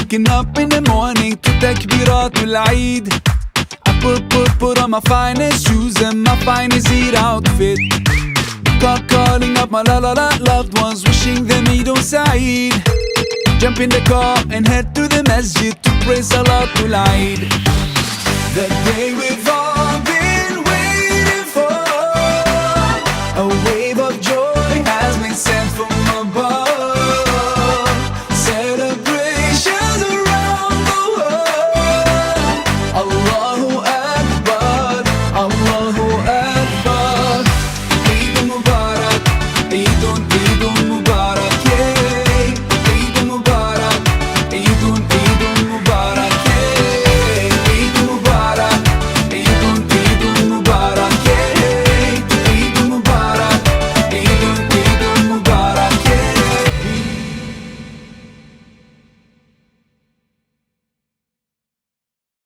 Waking up in the morning to takbiratul Eid. I put on my finest shoes and my finest Eid outfit. Calling up my loved ones, wishing them Eid on Saeed. Jump in the car and head to the masjid to pray Salatul Eid. That day